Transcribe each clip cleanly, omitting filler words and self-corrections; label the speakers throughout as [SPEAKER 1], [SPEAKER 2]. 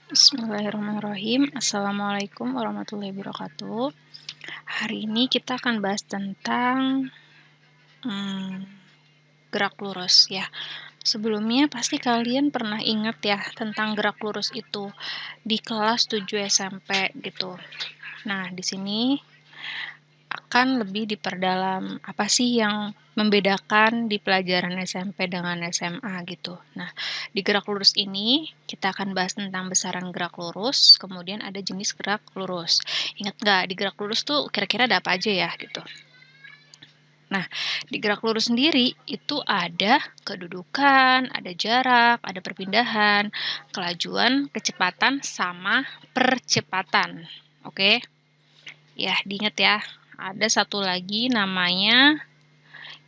[SPEAKER 1] Bismillahirrahmanirrahim. Assalamualaikum warahmatullahi wabarakatuh. Hari ini kita akan bahas tentang gerak lurus ya. Sebelumnya pasti kalian pernah ingat ya tentang gerak lurus itu di kelas 7 SMP gitu. Nah, di sini akan lebih diperdalam apa sih yang membedakan di pelajaran SMP dengan SMA gitu. Nah, di gerak lurus ini kita akan bahas tentang besaran gerak lurus, kemudian ada jenis gerak lurus. Ingat nggak di gerak lurus tuh kira-kira ada apa aja ya gitu. Nah, di gerak lurus sendiri itu ada kedudukan, ada jarak, ada perpindahan, kelajuan, kecepatan, sama percepatan. Oke? Ya, diingat ya. Ada satu lagi namanya,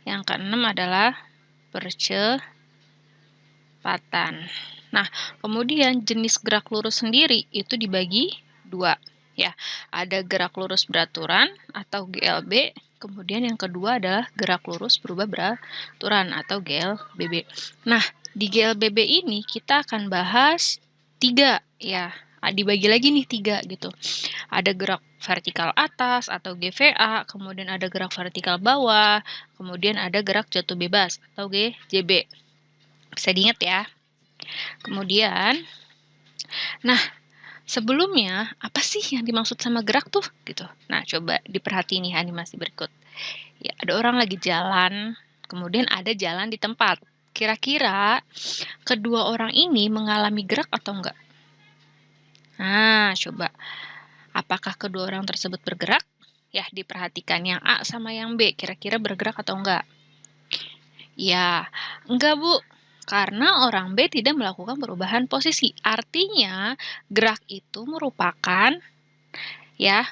[SPEAKER 1] yang keenam adalah percepatan. Nah, kemudian jenis gerak lurus sendiri itu dibagi dua. Ya, ada gerak lurus beraturan atau GLB, kemudian yang kedua adalah gerak lurus berubah beraturan atau GLBB. Nah, di GLBB ini kita akan bahas 3 ya, dibagi lagi nih 3 gitu. Ada gerak vertikal atas atau GVA, kemudian ada gerak vertikal bawah, kemudian ada gerak jatuh bebas atau GJB. Bisa diingat ya. Kemudian, nah sebelumnya apa sih yang dimaksud sama gerak tuh gitu. Nah, coba diperhatiin nih animasi berikut. Ya, ada orang lagi jalan, kemudian ada jalan di tempat. Kira-kira kedua orang ini mengalami gerak atau enggak? Nah, coba. Apakah kedua orang tersebut bergerak? Ya, diperhatikan yang A sama yang B. Kira-kira bergerak atau enggak? Ya, enggak Bu. Karena orang B tidak melakukan perubahan posisi. Artinya, gerak itu merupakan ya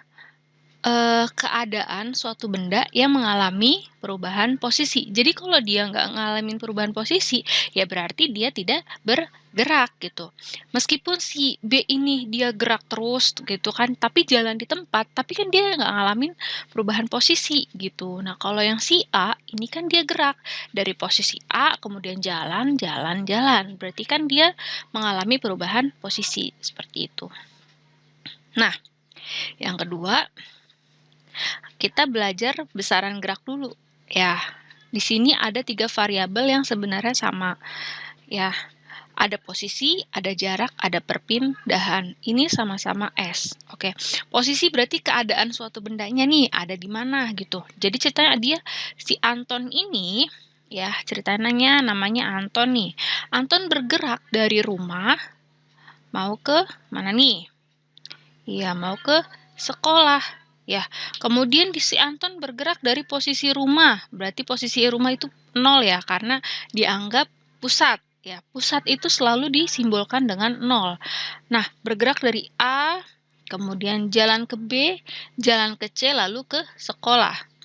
[SPEAKER 1] keadaan suatu benda yang mengalami perubahan posisi. Jadi kalau dia nggak ngalamin perubahan posisi, ya berarti dia tidak bergerak gitu. Meskipun si B ini dia gerak terus gitu kan, tapi jalan di tempat, tapi kan dia nggak ngalamin perubahan posisi gitu. Nah kalau yang si A, ini kan dia gerak dari posisi A, kemudian jalan, jalan, jalan. Berarti kan dia mengalami perubahan posisi, seperti itu. Nah, yang kedua, kita belajar besaran gerak dulu. Ya, di sini ada 3 variabel yang sebenarnya sama. Ya, ada posisi, ada jarak, ada perpindahan. Ini sama-sama S. Oke, posisi berarti keadaan suatu bendanya nih, ada di mana gitu. Jadi ceritanya dia, si Anton ini, ya ceritanya namanya Anton nih. Anton bergerak dari rumah, mau ke mana nih? Iya, mau ke sekolah. Ya, kemudian si Anton bergerak dari posisi rumah. Berarti posisi rumah itu 0 ya, karena dianggap pusat. Ya, pusat itu selalu disimbolkan dengan 0. Nah, bergerak dari A, kemudian jalan ke B, jalan ke C, lalu ke sekolah.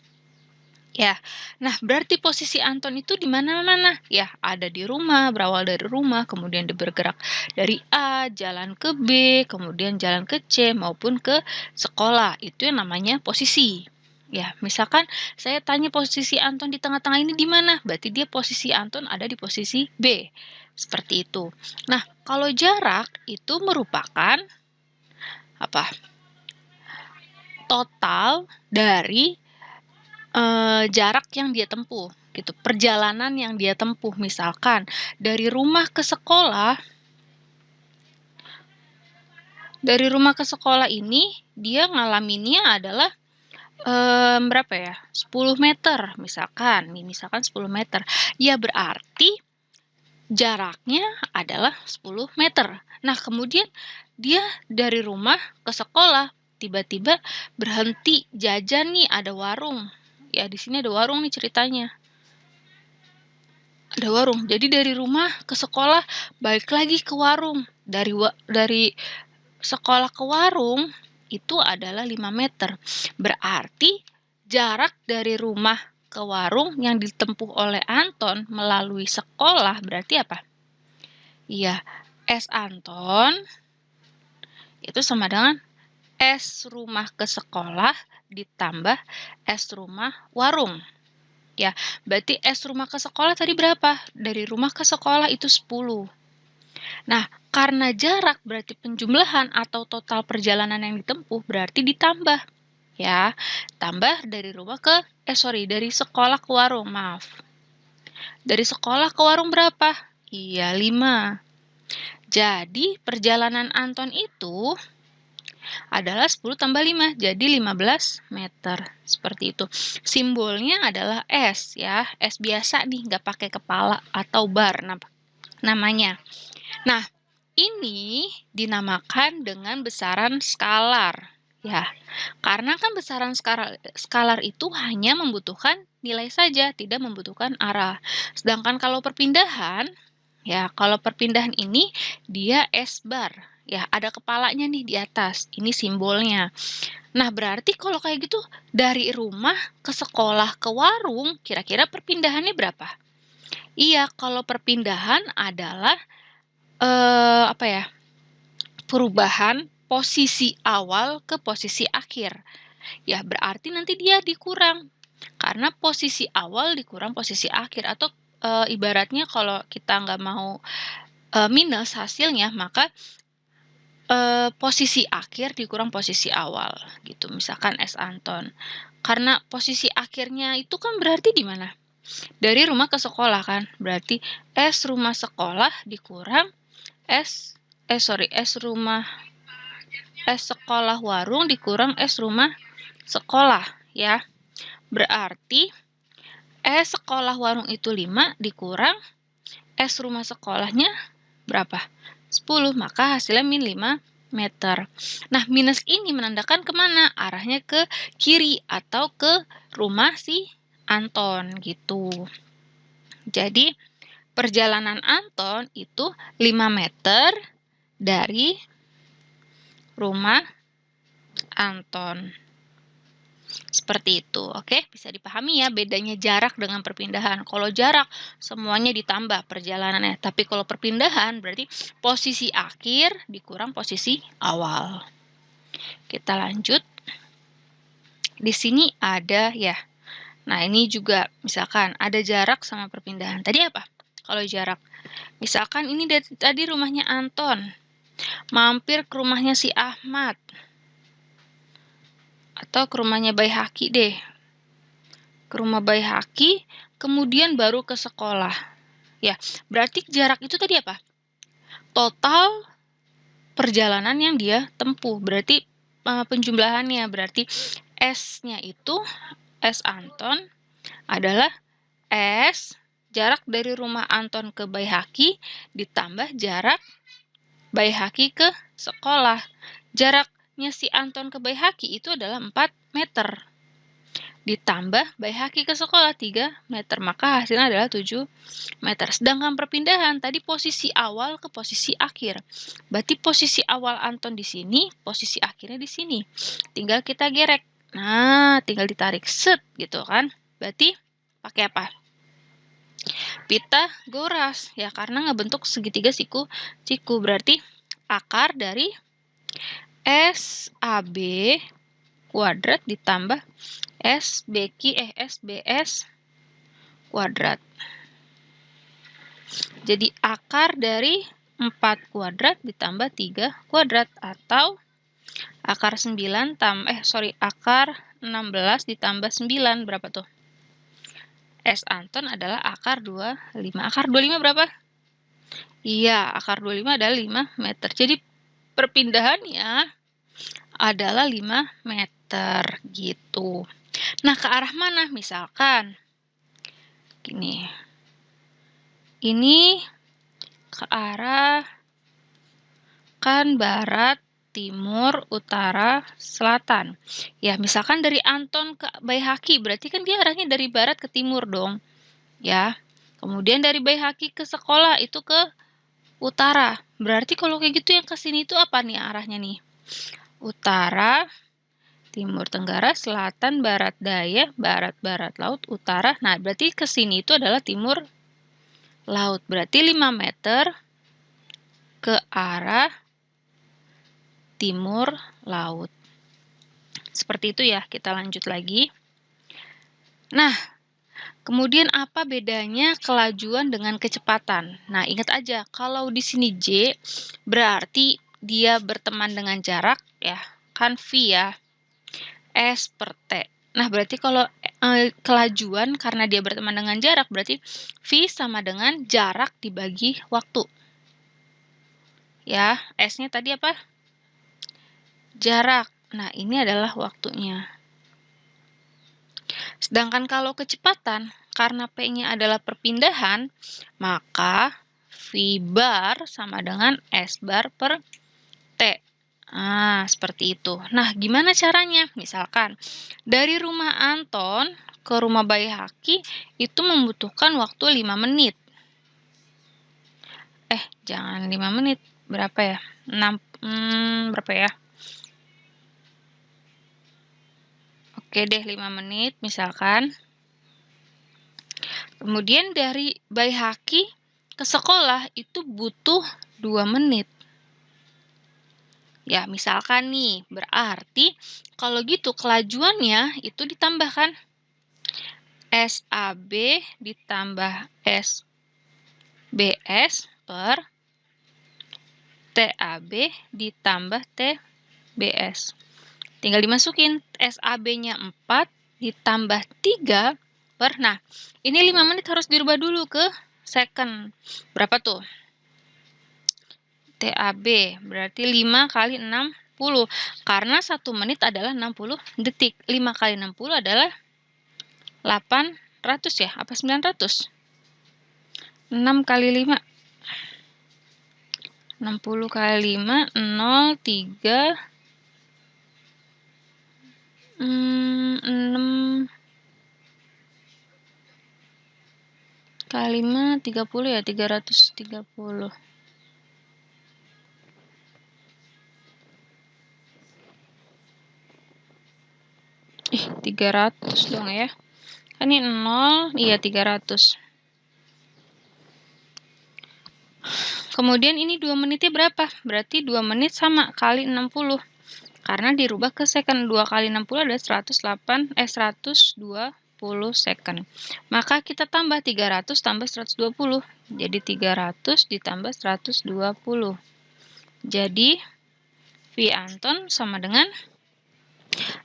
[SPEAKER 1] Ya, nah berarti posisi Anton itu di mana-mana. Ya, ada di rumah, berawal dari rumah, kemudian dia bergerak dari A, jalan ke B, kemudian jalan ke C, maupun ke sekolah. Itu yang namanya posisi. Ya, misalkan saya tanya posisi Anton di tengah-tengah ini di mana? Berarti dia posisi Anton ada di posisi B. Seperti itu. Nah, kalau jarak itu merupakan apa? Total dari jarak yang dia tempuh gitu, perjalanan yang dia tempuh. Misalkan dari rumah ke sekolah ini dia ngalaminnya adalah berapa ya? 10 meter misalkan. Misalkan 10 meter. Ya berarti jaraknya adalah 10 meter. Nah, kemudian dia dari rumah ke sekolah tiba-tiba berhenti jajan nih, ada warung. Ya, di sini ada warung nih ceritanya. Ada warung. Jadi dari rumah ke sekolah balik lagi ke warung. Dari sekolah ke warung itu adalah 5 meter. Berarti jarak dari rumah ke warung yang ditempuh oleh Anton melalui sekolah berarti apa? Iya, S Anton itu sama dengan S rumah ke sekolah ditambah S rumah warung. Ya, berarti S rumah ke sekolah tadi berapa? Dari rumah ke sekolah itu 10. Nah, Karena jarak berarti penjumlahan atau total perjalanan yang ditempuh berarti ditambah. Ya, tambah dari rumah ke, dari sekolah ke warung, maaf. Dari sekolah ke warung berapa? Iya, 5. Jadi, perjalanan Anton itu adalah 10 tambah 5, jadi 15 meter. Seperti itu. Simbolnya adalah S, ya. S biasa nih, nggak pakai kepala atau bar namanya. Nah, ini dinamakan dengan besaran skalar. Ya, karena kan besaran skalar itu hanya membutuhkan nilai saja, tidak membutuhkan arah. Sedangkan kalau perpindahan, ya, kalau perpindahan ini dia S-bar. Ya, ada kepalanya nih di atas. Ini simbolnya. Nah, berarti kalau kayak gitu, dari rumah ke sekolah ke warung, kira-kira perpindahannya berapa? Iya, kalau perpindahan adalah perubahan posisi awal ke posisi akhir. Ya, berarti nanti dia dikurang. Karena posisi awal dikurang posisi akhir. Atau ibaratnya kalau kita nggak mau minus hasilnya, maka posisi akhir dikurang posisi awal. Gitu, misalkan S Anton. Karena posisi akhirnya itu kan berarti di mana? Dari rumah ke sekolah kan. Berarti S rumah sekolah dikurang S sekolah warung dikurang S rumah sekolah, ya. Berarti S sekolah warung itu 5 dikurang S rumah sekolahnya berapa? 10, maka hasilnya min 5 meter. Nah, minus ini menandakan kemana? Arahnya ke kiri atau ke rumah si Anton, gitu. Jadi, perjalanan Anton itu 5 meter dari rumah Anton. Seperti itu, oke? Bisa dipahami ya bedanya jarak dengan perpindahan. Kalau jarak semuanya ditambah perjalanannya, tapi kalau perpindahan berarti posisi akhir dikurang posisi awal. Kita lanjut. Di sini ada ya. Nah, ini juga misalkan ada jarak sama perpindahan. Tadi apa? Kalau jarak. Misalkan ini tadi rumahnya Anton. Mampir ke rumahnya si Ahmad. Atau ke rumahnya Baihaqi deh. Ke rumah Baihaqi, kemudian baru ke sekolah. Ya, berarti jarak itu tadi apa? Total perjalanan yang dia tempuh. Berarti penjumlahannya, berarti S-nya itu, S Anton adalah S jarak dari rumah Anton ke Baihaqi ditambah jarak Baihaqi ke sekolah. Jaraknya si Anton ke Baihaqi itu adalah 4 meter. Ditambah Baihaqi ke sekolah 3 meter, maka hasilnya adalah 7 meter. Sedangkan perpindahan tadi posisi awal ke posisi akhir. Berarti posisi awal Anton di sini, posisi akhirnya di sini. Tinggal kita gerek. Nah, tinggal ditarik set gitu kan. Berarti pakai apa? Pitagoras ya, karena ngebentuk segitiga siku. Berarti akar dari SAB kuadrat ditambah SBS kuadrat. Jadi akar dari 4 kuadrat ditambah 3 kuadrat atau akar 16 ditambah 9 berapa tuh? S Anton adalah akar 25. Akar 25 berapa? Iya, akar 25 adalah 5 meter. Jadi perpindahannya adalah 5 meter gitu. Nah, ke arah mana? Misalkan gini. Ini ke arah kan barat, timur, utara, selatan. Ya, misalkan dari Anton ke Baihaqi, berarti kan dia arahnya dari barat ke timur dong. Ya. Kemudian dari Baihaqi ke sekolah itu ke utara. Berarti kalau kayak gitu yang ke sini itu apa nih arahnya nih? Utara, timur tenggara, selatan, barat daya, barat laut, utara. Nah, berarti ke sini itu adalah timur laut. Berarti 5 meter ke arah timur laut. Seperti itu ya, kita lanjut lagi. Nah, Kemudian apa bedanya kelajuan dengan kecepatan? Nah, ingat aja kalau di sini J berarti dia berteman dengan jarak ya, kan V ya, S per T. Nah, berarti kalau kelajuan karena dia berteman dengan jarak berarti V sama dengan jarak dibagi waktu. Ya, S-nya tadi apa? Jarak. Nah, ini adalah waktunya. Sedangkan kalau kecepatan, karena P-nya adalah perpindahan, maka V bar sama dengan S bar per T. Nah, seperti itu. Nah, gimana caranya? Misalkan, dari rumah Anton ke rumah Bayi Haki itu membutuhkan waktu 5 menit. Jangan 5 menit. Berapa ya? 6, berapa ya? Oke deh, 5 menit misalkan. Kemudian dari Bayi Haki ke sekolah itu butuh 2 menit. Ya, misalkan nih, berarti kalau gitu kelajuannya itu ditambahkan SAB ditambah SBS per TAB ditambah TBS. Tinggal dimasukin SAB-nya 4 ditambah 3 per, nah, ini 5 menit harus dirubah dulu ke second. Berapa tuh? TAB, berarti 5 kali 60. Karena 1 menit adalah 60 detik. 5 kali 60 adalah 800 ya? Apa 900? 6 kali 5. 60 kali 5, 0, 3, 6 kali 5, 30 ya? 330. 300 dong ya. Kan ini 0, iya 300. Kemudian ini 2 menitnya berapa? Berarti 2 menit sama kali 60. Karena dirubah ke second. 2 kali 60 adalah 120 second. Maka kita tambah 300 tambah 120. Jadi 300 ditambah 120. Jadi V Anton sama dengan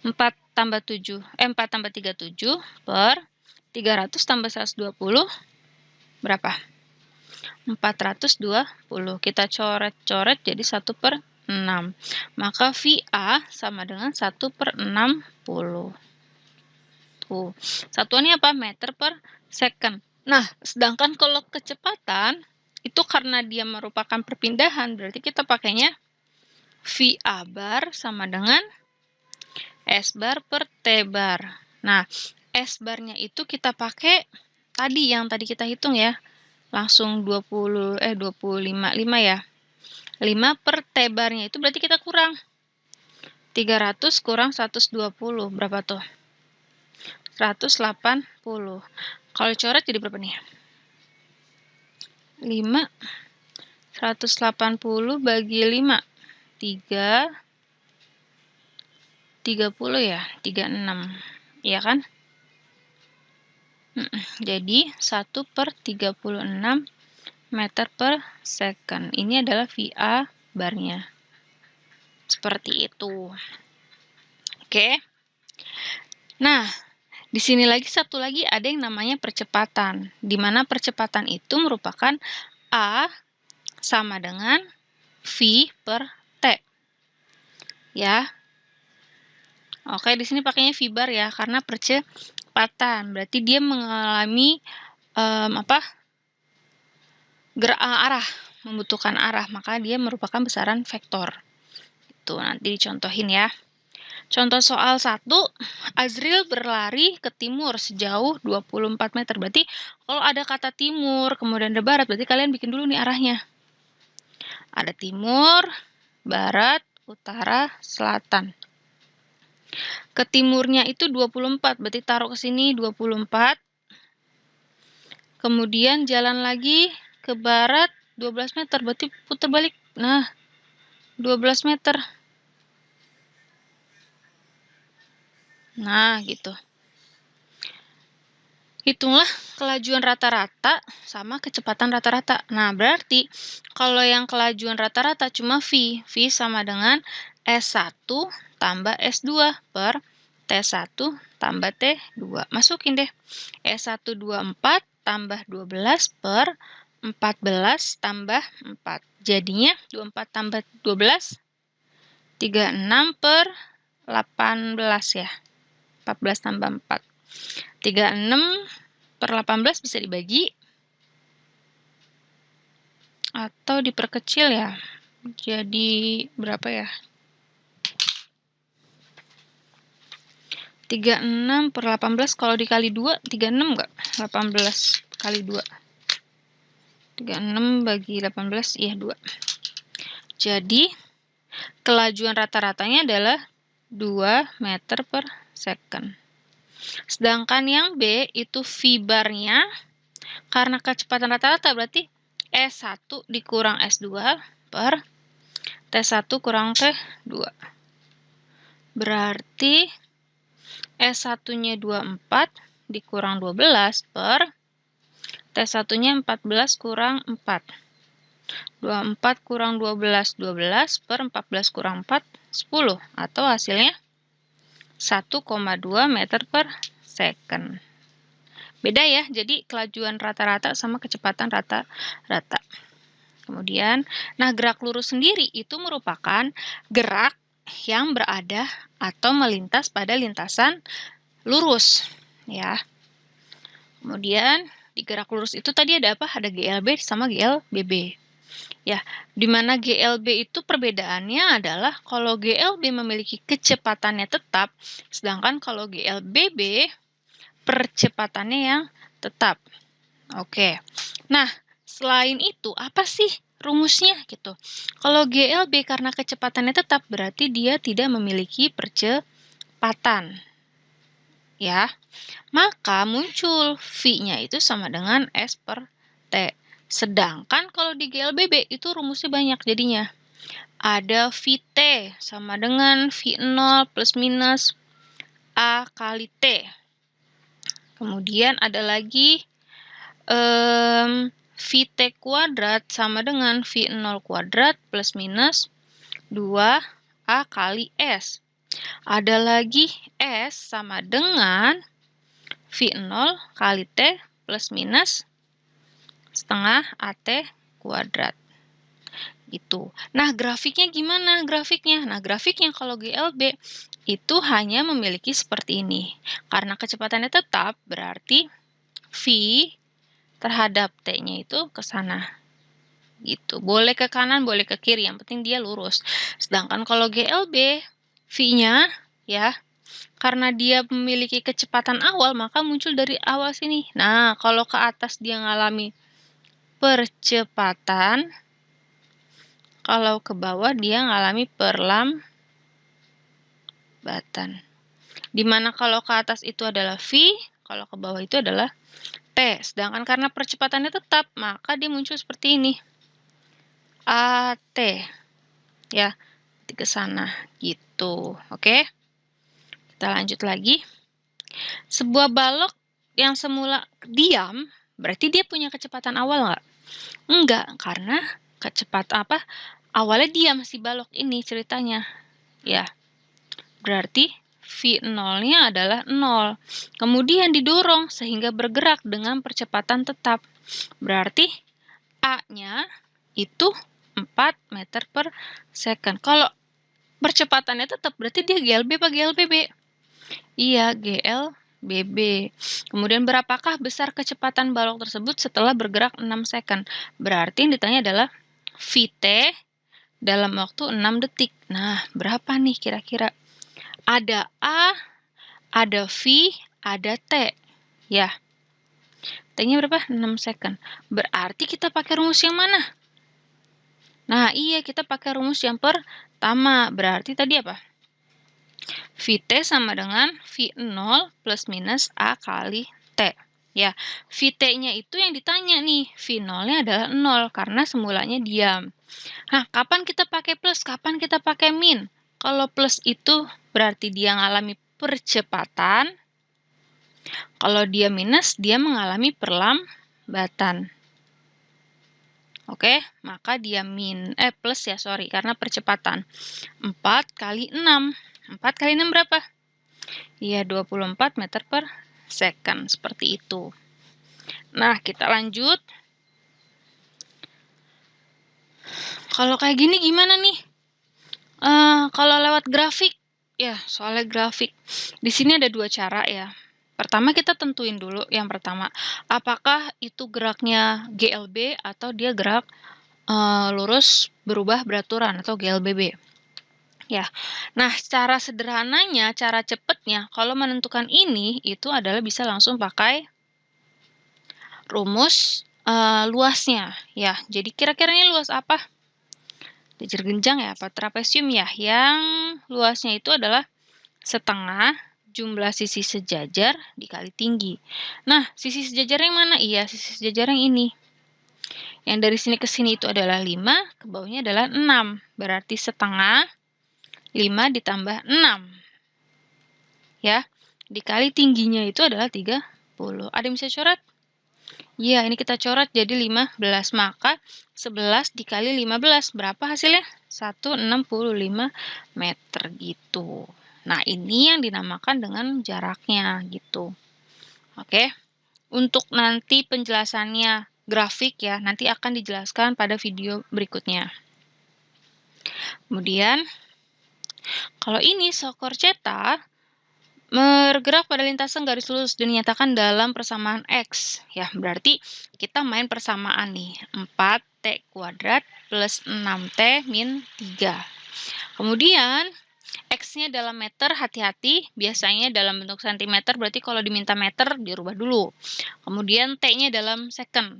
[SPEAKER 1] 4 tambah 7, 4 tambah 3, 7 per 300 tambah 120 berapa? 420. Kita coret-coret jadi 1 per 6. Maka VA sama dengan 1 per 60. Tuh. Satuannya apa? Meter per second. Nah, sedangkan kalau kecepatan, itu karena dia merupakan perpindahan, berarti kita pakainya VA bar sama dengan S bar per T bar. Nah, S barnya itu kita pakai tadi yang tadi kita hitung ya. Langsung 25 ya. 5 per T barnya itu berarti kita kurang. 300 kurang 120 berapa tuh? 180. Kalau coret jadi berapa nih? 5 180 bagi 5 3 30 ya, 36. Iya kan? Jadi 1 per 36 meter per second. Ini adalah VA barnya. Seperti itu. Oke. Nah, di sini lagi satu lagi ada yang namanya percepatan. Di mana percepatan itu merupakan A sama dengan V per T. Ya. Oke, di sini pakainya V bar ya karena percepatan. Berarti dia mengalami arah, membutuhkan arah, maka dia merupakan besaran vektor. Itu nanti dicontohin ya. Contoh soal 1, Azril berlari ke timur sejauh 24 meter. Berarti kalau ada kata timur, kemudian ada barat, berarti kalian bikin dulu nih arahnya. Ada timur, barat, utara, selatan. Ke timurnya itu 24, berarti taruh ke sini 24. Kemudian jalan lagi ke barat 12 meter, berarti putar balik. Nah, 12 meter. Nah, gitu. Hitunglah kelajuan rata-rata sama kecepatan rata-rata. Nah, berarti kalau yang kelajuan rata-rata cuma V. V sama dengan S1 tambah S2 per T1 tambah T2. Masukin deh. S1 24 tambah 12 per 14 tambah 4. Jadinya 24 tambah 12, 36 per 18 ya. 14 tambah 4. 36 per 18 bisa dibagi atau diperkecil ya. Jadi berapa ya? 36 per 18 kalau dikali 2, 36 enggak? 18 kali 2. 36 bagi 18, iya 2. Jadi, kelajuan rata-ratanya adalah 2 meter per second. Sedangkan yang B itu V barnya, karena kecepatan rata-rata berarti S1 dikurang S2 per T1 kurang T2. Berarti S1-nya 24 dikurang 12 per T1-nya 14 kurang 4. 24 kurang 12, 12 per 14 kurang 4, 10. Atau hasilnya 1,2 meter per second. Beda ya, jadi kelajuan rata-rata sama kecepatan rata-rata. Kemudian, nah gerak lurus sendiri itu merupakan gerak yang berada atau melintas pada lintasan lurus, ya. Kemudian, di gerak lurus itu tadi ada apa? Ada GLB sama GLBB. Ya, di mana GLB itu perbedaannya adalah kalau GLB memiliki kecepatannya tetap, sedangkan kalau GLBB percepatannya yang tetap. Oke. Nah, selain itu apa sih rumusnya gitu? Kalau GLB karena kecepatannya tetap berarti dia tidak memiliki percepatan. Ya. Maka muncul V-nya itu sama dengan S per T. Sedangkan kalau di GLBB itu rumusnya banyak jadinya. Ada VT sama dengan V0 plus minus A kali T. Kemudian ada lagi VT kuadrat sama dengan V0 kuadrat plus minus 2A kali S. Ada lagi S sama dengan V0 kali T plus minus setengah AT kuadrat. Gitu. Nah, grafiknya gimana grafiknya? Nah, grafiknya kalau GLB itu hanya memiliki seperti ini. Karena kecepatannya tetap, berarti V terhadap T-nya itu ke sana. Gitu. Boleh ke kanan, boleh ke kiri, yang penting dia lurus. Sedangkan kalau GLB, V-nya ya, karena dia memiliki kecepatan awal, maka muncul dari awal sini. Nah, kalau ke atas dia ngalami percepatan, kalau ke bawah dia ngalami perlambatan. Dimana kalau ke atas itu adalah V, kalau ke bawah itu adalah T. Sedangkan karena percepatannya tetap, maka dia muncul seperti ini. AT. Ya, ke sana. Gitu. Oke. Kita lanjut lagi. Sebuah balok yang semula diam, berarti dia punya kecepatan awal nggak? Enggak, karena kecepatan apa? Awalnya diam si balok ini ceritanya. Ya, berarti V0-nya adalah 0. Kemudian didorong sehingga bergerak dengan percepatan tetap. Berarti A-nya itu 4 meter per second. Kalau percepatannya tetap, berarti dia GLB apa GLBB? Iya, GLBB. Kemudian berapakah besar kecepatan balok tersebut setelah bergerak 6 second? Berarti yang ditanya adalah VT dalam waktu 6 detik. Nah, berapa nih kira-kira? Ada A, ada V, ada T. Ya. T-nya berapa? 6 second. Berarti kita pakai rumus yang mana? Nah, iya kita pakai rumus yang pertama. Berarti tadi apa? VT sama dengan V0 plus minus A kali T. Ya, VT-nya itu yang ditanya nih. V0-nya adalah 0 karena semulanya diam. Nah, kapan kita pakai plus? Kapan kita pakai min? Kalau plus itu berarti dia mengalami percepatan. Kalau dia minus, dia mengalami perlambatan. Oke, maka dia plus ya, sorry, karena percepatan. 4 kali 6. 4 kali 6 berapa? Iya, 24 meter per second, seperti itu. Nah, kita lanjut. Kalau kayak gini gimana nih? Kalau lewat grafik, ya soalnya grafik. Di sini ada dua cara ya. Pertama kita tentuin dulu yang pertama, apakah itu geraknya GLB atau dia gerak lurus berubah beraturan atau GLBB. Ya, nah cara sederhananya, cara cepatnya, kalau menentukan ini itu adalah bisa langsung pakai rumus luasnya. Ya, jadi kira-kira ini luas apa? Jajar genjang ya, apa trapesium ya, yang luasnya itu adalah setengah jumlah sisi sejajar dikali tinggi. Nah, sisi sejajar yang mana? Iya, sisi sejajar yang ini. Yang dari sini ke sini itu adalah 5, ke bawahnya adalah 6. Berarti setengah 5 ditambah 6. Ya, dikali tingginya itu adalah 30. Ada yang bisa coret? Ya, ini kita coret jadi 15. Maka 11 dikali 15. Berapa hasilnya? 165 meter gitu. Nah, ini yang dinamakan dengan jaraknya gitu. Oke. Untuk nanti penjelasannya grafik ya, nanti akan dijelaskan pada video berikutnya. Kemudian, kalau ini sokor cetak bergerak pada lintasan garis lurus dan dinyatakan dalam persamaan X. Ya, berarti kita main persamaan nih. 4T kuadrat plus 6T min 3. Kemudian, X-nya dalam meter, hati-hati. Biasanya dalam bentuk sentimeter, berarti kalau diminta meter, dirubah dulu. Kemudian, T-nya dalam second.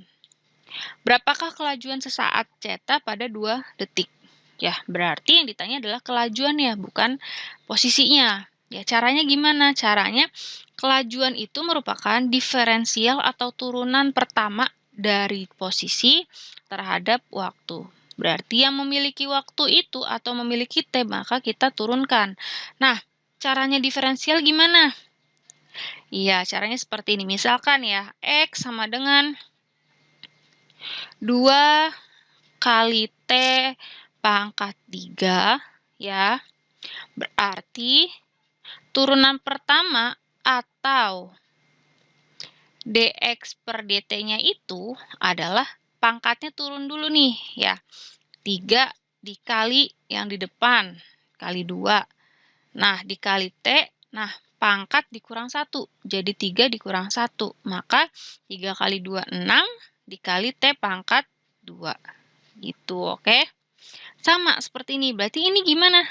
[SPEAKER 1] Berapakah kelajuan sesaat cetak pada 2 detik? Ya, berarti yang ditanya adalah kelajuannya, bukan posisinya. Ya, caranya gimana? Caranya, kelajuan itu merupakan diferensial atau turunan pertama dari posisi terhadap waktu. Berarti yang memiliki waktu itu atau memiliki T, maka kita turunkan. Nah, caranya diferensial gimana? Iya, caranya seperti ini. Misalkan ya, X sama dengan 2 kali T pangkat 3, ya. Berarti turunan pertama atau dx per dt-nya itu adalah pangkatnya turun dulu nih, ya. 3 dikali yang di depan, kali 2. Nah, dikali T, nah pangkat dikurang 1, jadi 3 dikurang 1. Maka 3 kali 2, 6, dikali T pangkat 2. Gitu, oke? Sama seperti ini, berarti ini gimana?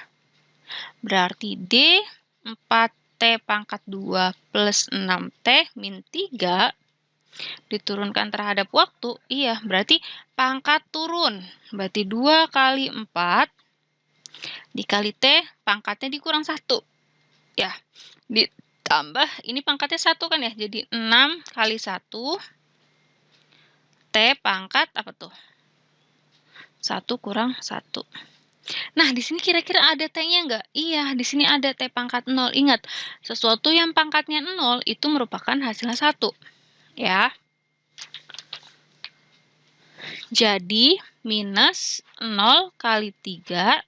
[SPEAKER 1] Berarti D 4T pangkat 2 plus 6T min 3 diturunkan terhadap waktu. Iya, berarti pangkat turun. Berarti 2 kali 4 dikali T, pangkatnya dikurang 1. Ya, ditambah, ini pangkatnya 1 kan ya, jadi 6 kali 1, T pangkat apa tuh? 1 kurang 1. Nah, di sini kira-kira ada T-nya nggak? Iya, di sini ada T pangkat 0. Ingat, sesuatu yang pangkatnya 0 itu merupakan hasilnya 1. Ya. Jadi, minus 0 kali 3,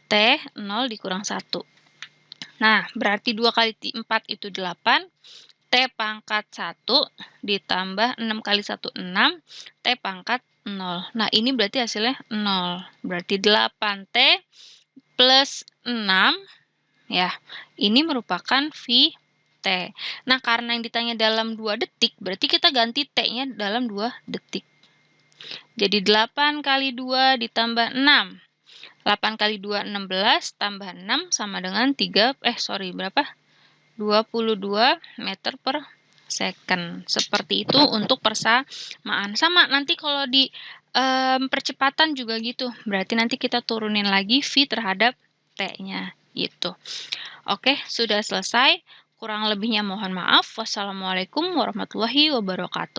[SPEAKER 1] T 0 dikurang 1. Nah, berarti 2 kali 4 itu 8, T pangkat 1 ditambah 6 kali 1, 6, T pangkat 0. Nah, ini berarti hasilnya 0. Berarti 8T plus 6, ya, ini merupakan VT. Nah, karena yang ditanya dalam 2 detik, berarti kita ganti T-nya dalam 2 detik. Jadi 8 kali 2 ditambah 6. 8 kali 2, 16, tambah 6 sama dengan 22 meter per second. Seperti itu untuk persamaan. Sama nanti kalau di percepatan juga gitu. Berarti nanti kita turunin lagi V terhadap T-nya gitu. Oke, sudah selesai. Kurang lebihnya mohon maaf. Wassalamualaikum warahmatullahi wabarakatuh.